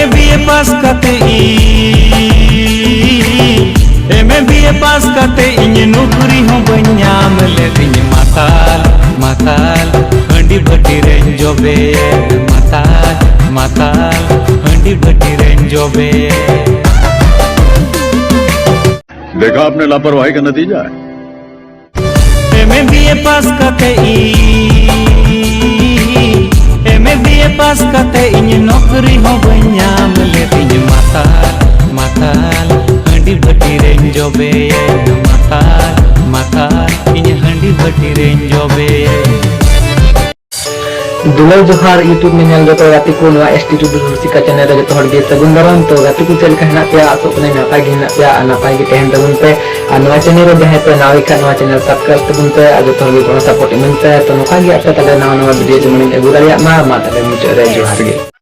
BA पास करते इन नौकरी हो बन्याम लेकिन माताल माताल हंडी भट्टी रेन जोबे माताल माताल हंडी भट्टी रेन जोबे। देखा आपने लापरवाही का नतीजा है। बीए पास करते इन नौकरी हो बन्याम लेकिन माताल माताल हंडी भट्टी रेन जोबे माताल माताल इन हंडी भट्टी रेन जोबे। दुलार जोहार यूट्यूब में जो गाती को एसटी टू रुसिका चैनल रे जो गे सगुन दाराम तो गाती को चल कहना पे आसो अपने नापाय गे ना पे नापाय गे तहन तबुन पे नवा चैनल रे जहां पे नावे का नवा चैनल सब्सक्राइब तबुन पे आज तो गे सपोर्ट इमन पे तो नोका गे आपका तले नवा वीडियो जमन अगुराया मा तले मुझे रे जोहार गे।